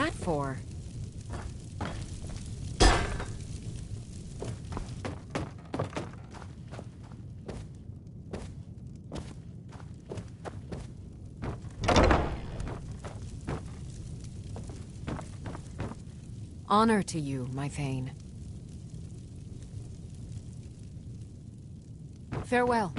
that for? Honor to you, my Thane. Farewell.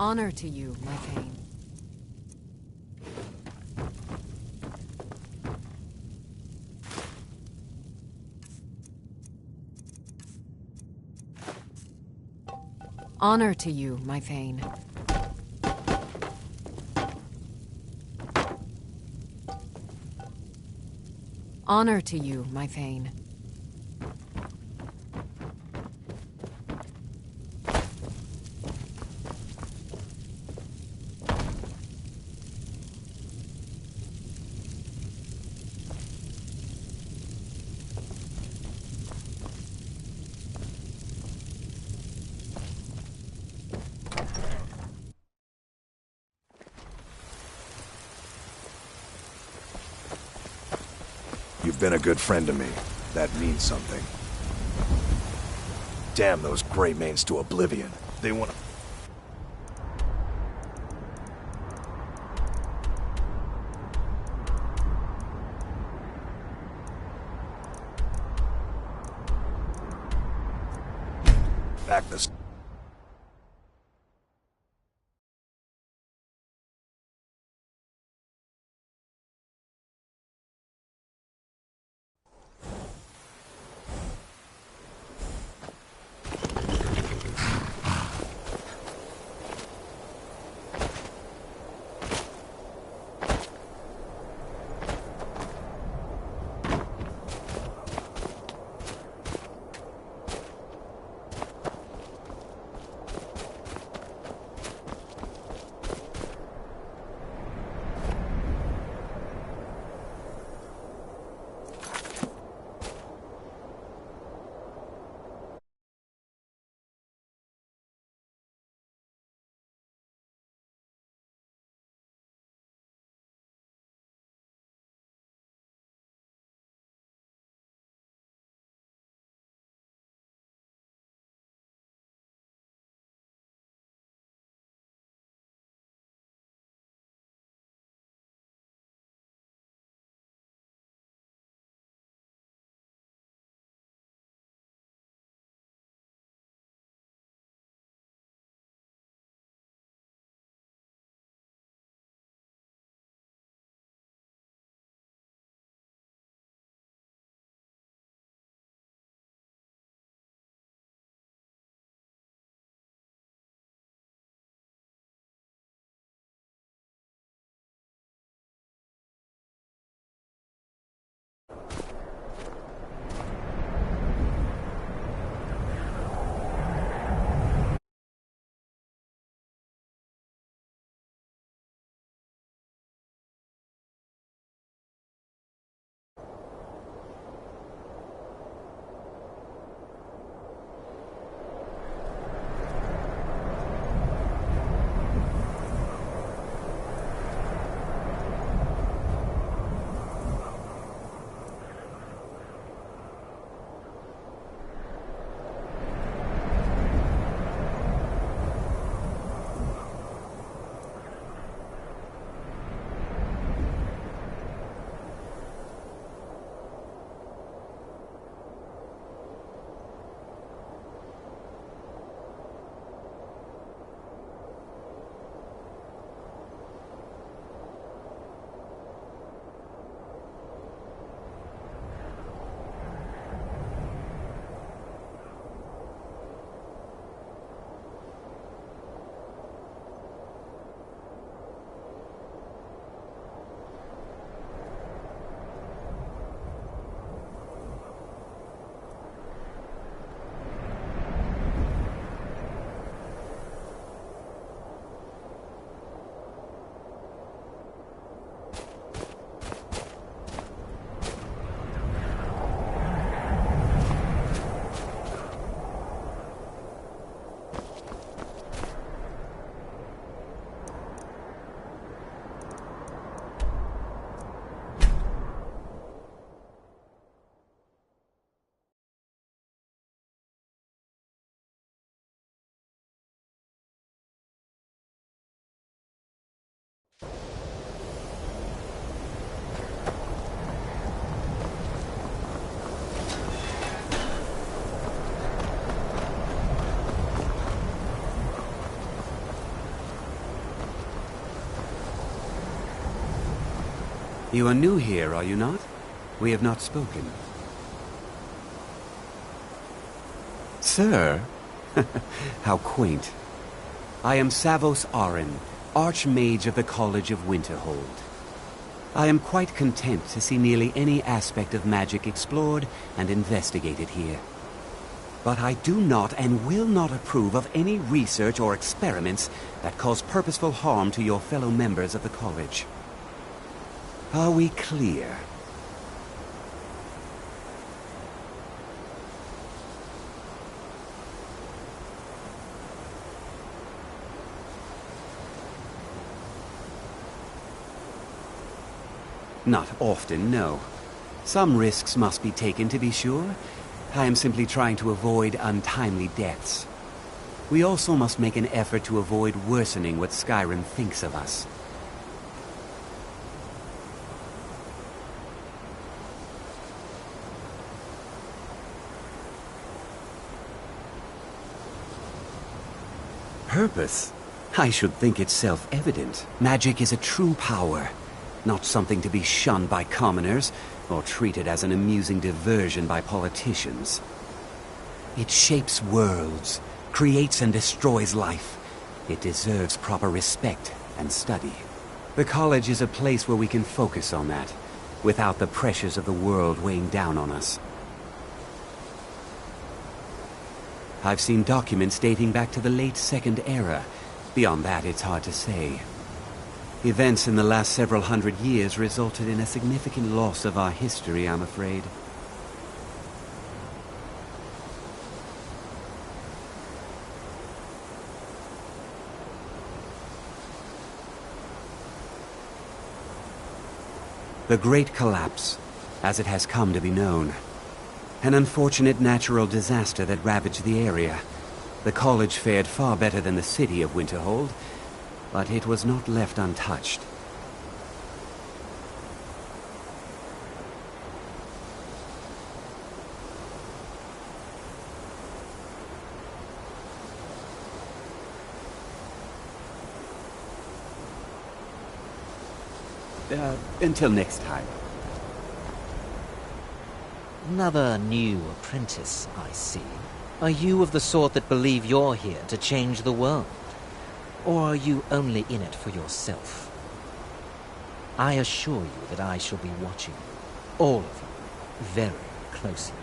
Honor to you, my Thane. Honor to you, my Thane. Honor to you, my Thane. You've been a good friend to me. That means something. Damn those Greymanes to oblivion. They want to... back this... You are new here, are you not? We have not spoken. Sir? How quaint. I am Savos Arin, Archmage of the College of Winterhold. I am quite content to see nearly any aspect of magic explored and investigated here. But I do not and will not approve of any research or experiments that cause purposeful harm to your fellow members of the college. Are we clear? Not often, no. Some risks must be taken, to be sure. I am simply trying to avoid untimely deaths. We also must make an effort to avoid worsening what Skyrim thinks of us. Purpose? I should think it's self-evident. Magic is a true power, not something to be shunned by commoners, or treated as an amusing diversion by politicians. It shapes worlds, creates and destroys life. It deserves proper respect and study. The college is a place where we can focus on that, without the pressures of the world weighing down on us. I've seen documents dating back to the late Second Era. Beyond that, it's hard to say. Events in the last several hundred years resulted in a significant loss of our history, I'm afraid. The Great Collapse, as it has come to be known. An unfortunate natural disaster that ravaged the area. The college fared far better than the city of Winterhold, but it was not left untouched. Until next time. Another new apprentice, I see. Are you of the sort that believe you're here to change the world? Or are you only in it for yourself? I assure you that I shall be watching you, all of you, very closely.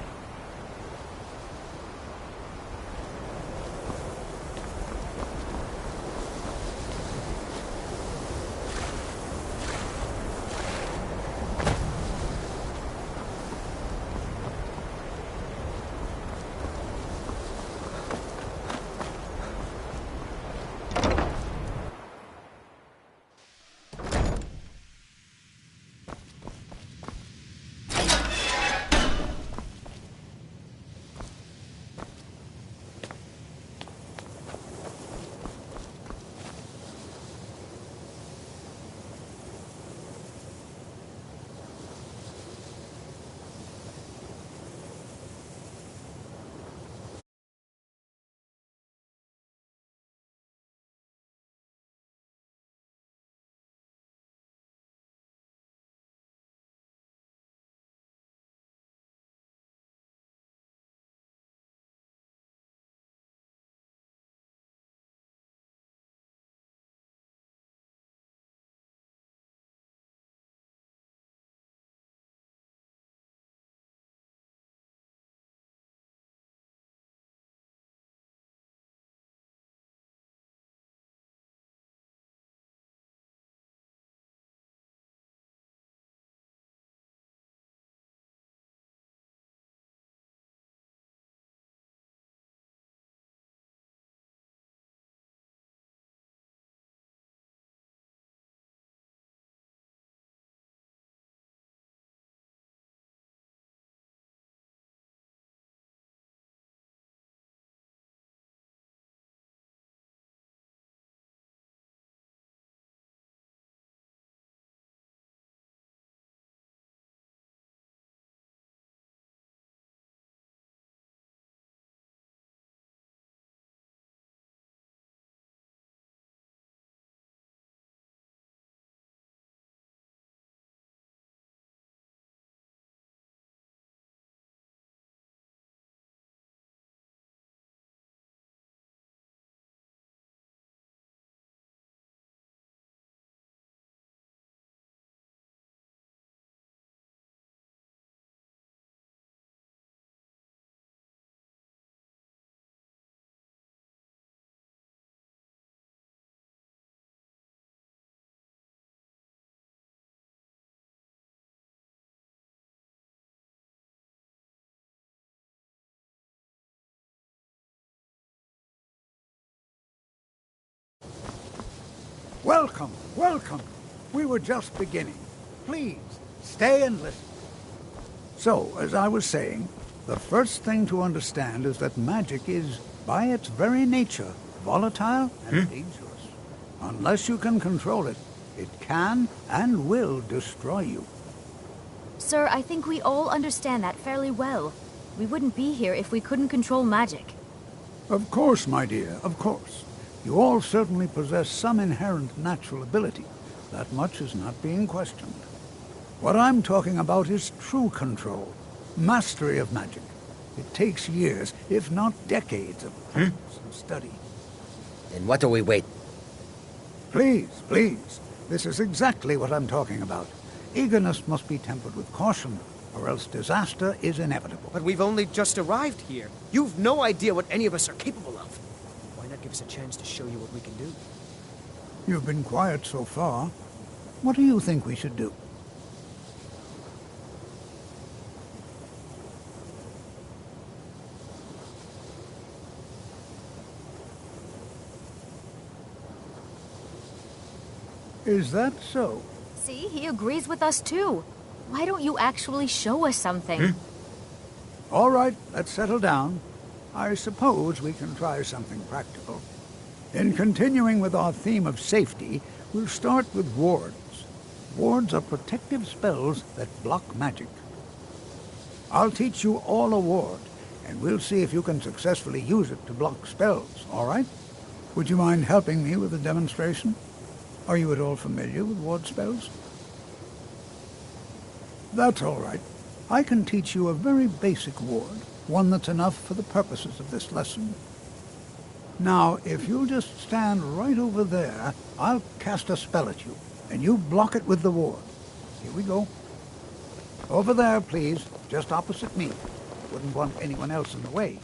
Welcome, welcome. We were just beginning. Please, stay and listen. So, as I was saying, the first thing to understand is that magic is, by its very nature, volatile and dangerous. Unless you can control it, it can and will destroy you. Sir, I think we all understand that fairly well. We wouldn't be here if we couldn't control magic. Of course, my dear, of course. You all certainly possess some inherent natural ability. That much is not being questioned. What I'm talking about is true control, mastery of magic. It takes years, if not decades, of practice and study. Then what do we wait? Please, please. This is exactly what I'm talking about. Eagerness must be tempered with caution, or else disaster is inevitable. But we've only just arrived here. You've no idea what any of us are capable of. Why not give us a chance to show you what we can do? You've been quiet so far. What do you think we should do? Is that so? See, he agrees with us too. Why don't you actually show us something? All right, let's settle down. I suppose we can try something practical. In continuing with our theme of safety, we'll start with wards. Wards are protective spells that block magic. I'll teach you all a ward, and we'll see if you can successfully use it to block spells, all right? Would you mind helping me with the demonstration? Are you at all familiar with ward spells? That's all right. I can teach you a very basic ward, one that's enough for the purposes of this lesson. Now, if you'll just stand right over there, I'll cast a spell at you, and you block it with the ward. Here we go. Over there, please, just opposite me. Wouldn't want anyone else in the way.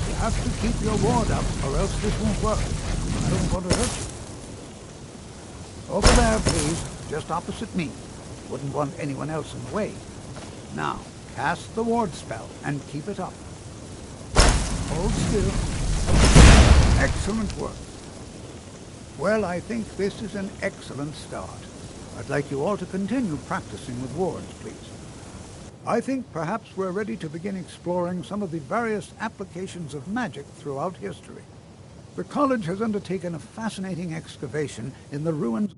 You have to keep your ward up, or else this won't work. I don't want to hurt you. Over there, please, just opposite me. Wouldn't want anyone else in the way. Now, cast the ward spell and keep it up. Hold still. Excellent work. Well, I think this is an excellent start. I'd like you all to continue practicing with wards, please. I think perhaps we're ready to begin exploring some of the various applications of magic throughout history. The college has undertaken a fascinating excavation in the ruins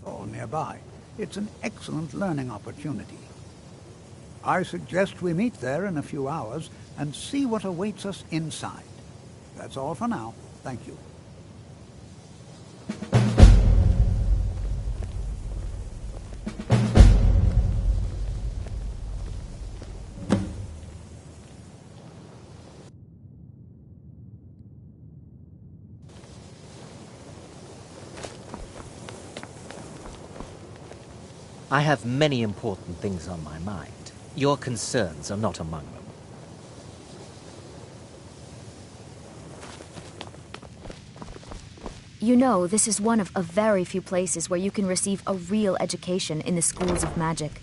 all nearby. It's an excellent learning opportunity. I suggest we meet there in a few hours and see what awaits us inside. That's all for now. Thank you. I have many important things on my mind. Your concerns are not among them. You know, this is one of a very few places where you can receive a real education in the schools of magic.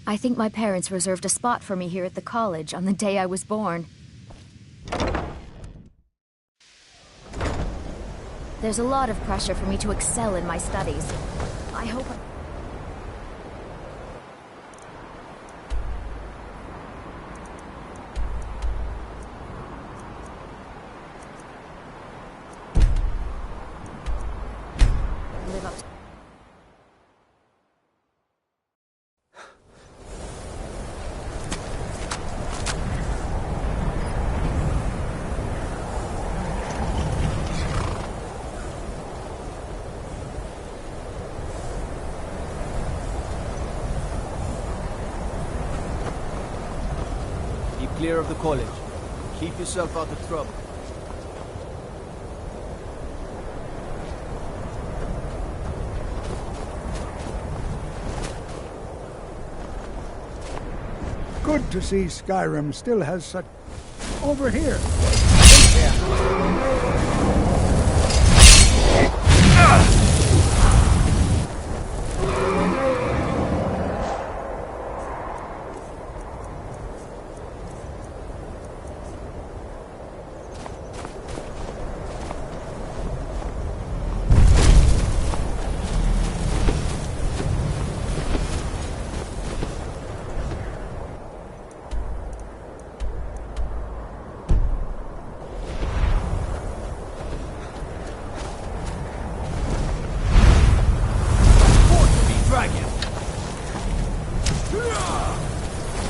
I think my parents reserved a spot for me here at the college on the day I was born. There's a lot of pressure for me to excel in my studies. I hope I live up to... clear of the college. Keep yourself out of trouble. Good to see Skyrim still has such... Over here.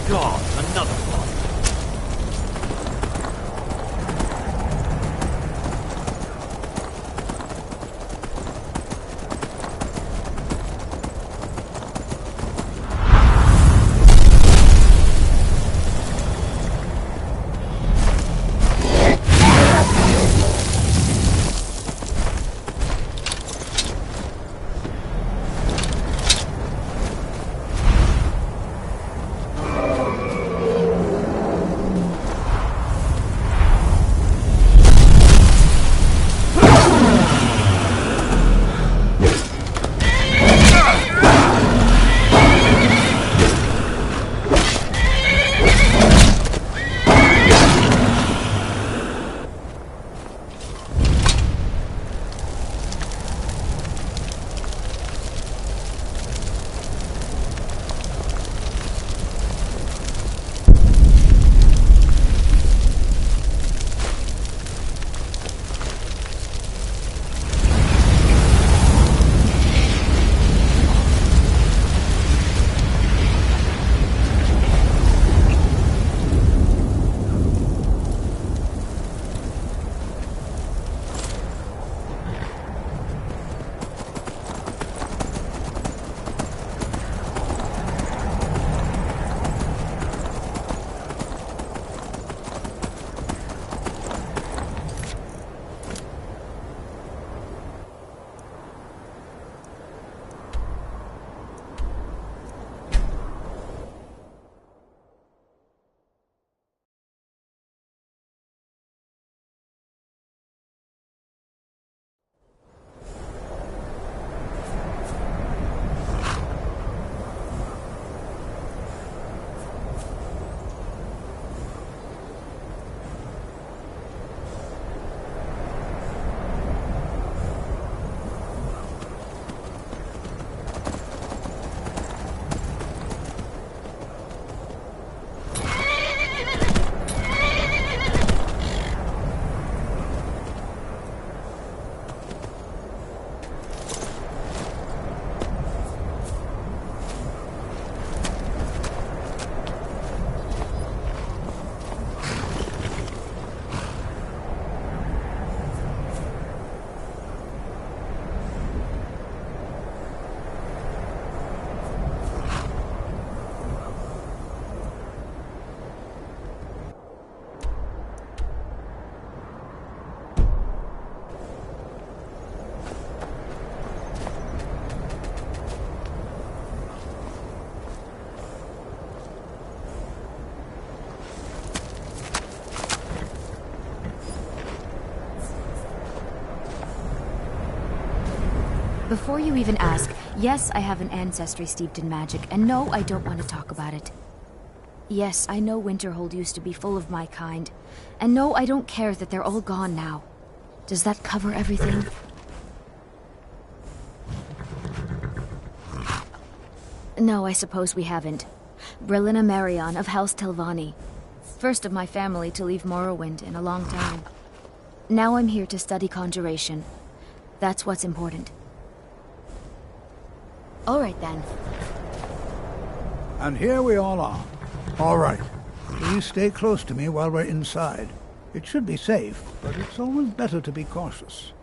God, another one. Before you even ask, yes, I have an ancestry steeped in magic, and no, I don't want to talk about it. Yes, I know Winterhold used to be full of my kind, and no, I don't care that they're all gone now. Does that cover everything? No, I suppose we haven't. Brillina Marion of House Telvanni. First of my family to leave Morrowind in a long time. Now I'm here to study conjuration. That's what's important. All right, then. And here we all are. All right. Please stay close to me while we're inside. It should be safe, but it's always better to be cautious.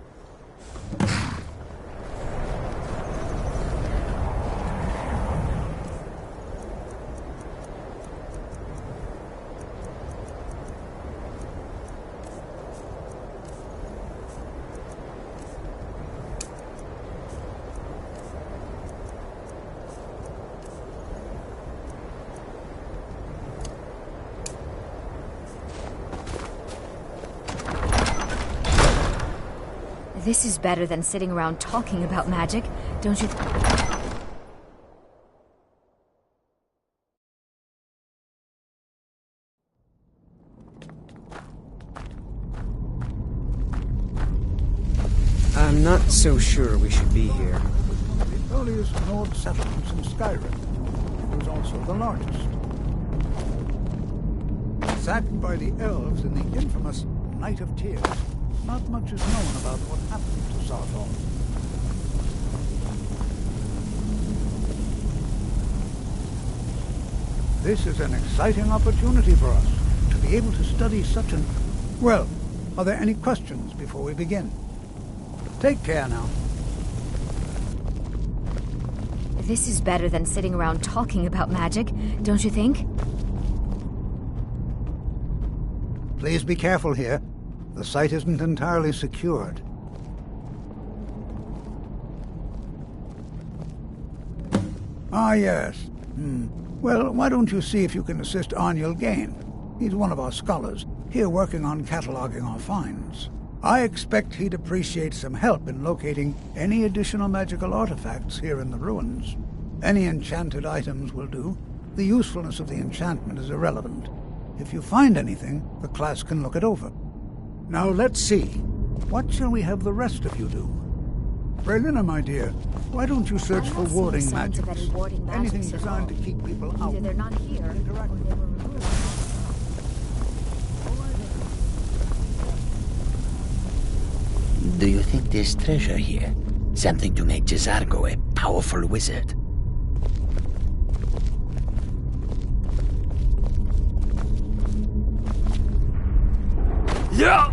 This is better than sitting around talking about magic, don't you I'm not so sure we should be here. The earliest Nord settlements in Skyrim. It was also the largest. Sacked by the elves in the infamous Night of Tears, not much is known about what happened to Sarthorn. This is an exciting opportunity for us to be able to study such an... Well, are there any questions before we begin? Take care now. This is better than sitting around talking about magic, don't you think? Please be careful here. The site isn't entirely secured. Ah, yes. Well, why don't you see if you can assist Arniel Gain? He's one of our scholars, here working on cataloging our finds. I expect he'd appreciate some help in locating any additional magical artifacts here in the ruins. Any enchanted items will do. The usefulness of the enchantment is irrelevant. If you find anything, the class can look it over. Now let's see. What shall we have the rest of you do? Braylina, my dear, why don't you search for warding magics? Anything designed to keep people out. Either they're not here, or they were removed. Do you think there's treasure here? Something to make Jazargo a powerful wizard? Yeah!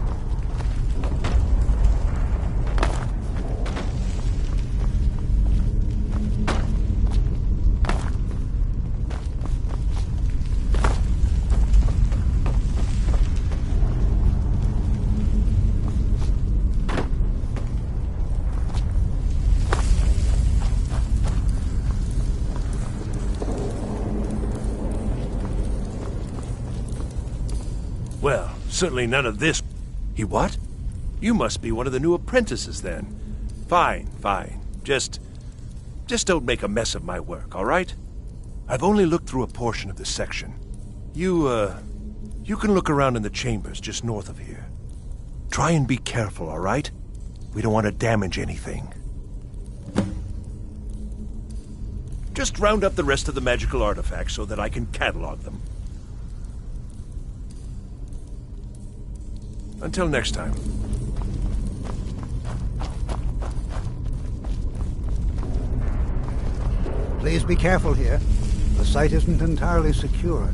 Well, certainly none of this. He what? You must be one of the new apprentices, then. Fine, fine. Just don't make a mess of my work, all right? I've only looked through a portion of this section. You can look around in the chambers just north of here. Try and be careful, all right? We don't want to damage anything. Just round up the rest of the magical artifacts so that I can catalog them. Until next time. Please be careful here. The site isn't entirely secured.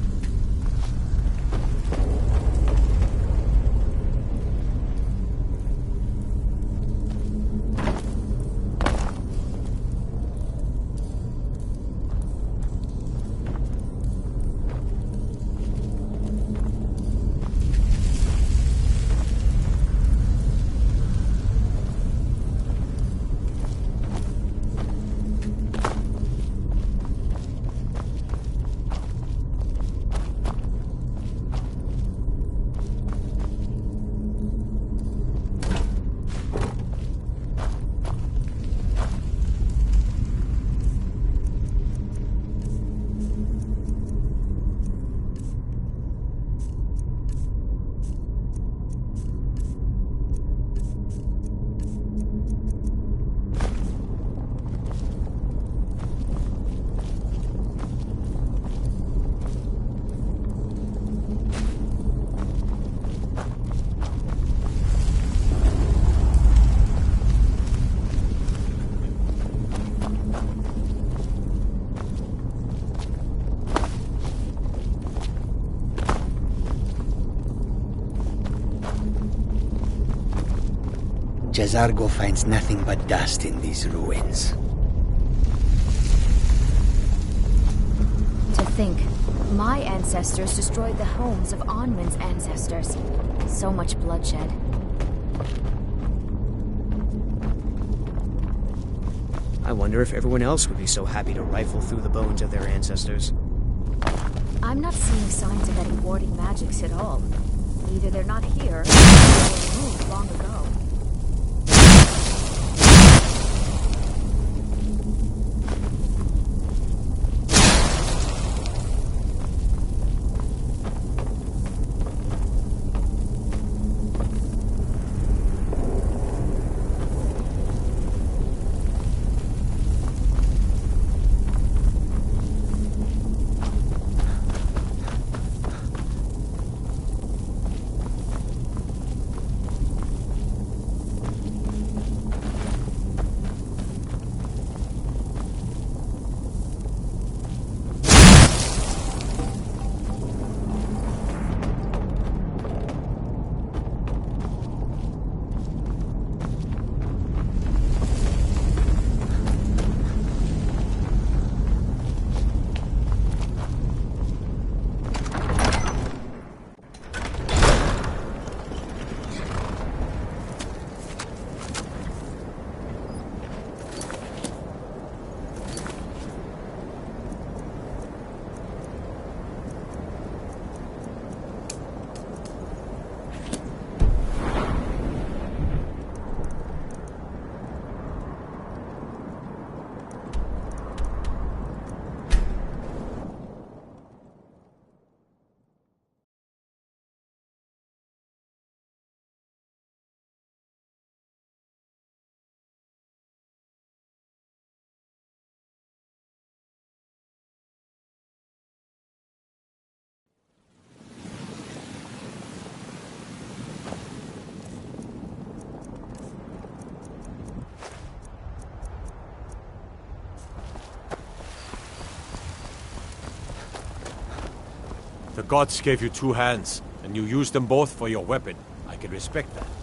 Jazargo finds nothing but dust in these ruins. To think, my ancestors destroyed the homes of Onmin's ancestors. So much bloodshed. I wonder if everyone else would be so happy to rifle through the bones of their ancestors. I'm not seeing signs of any warding magics at all. Either they're not here, or they were removed long ago. The gods gave you two hands, and you used them both for your weapon. I can respect that.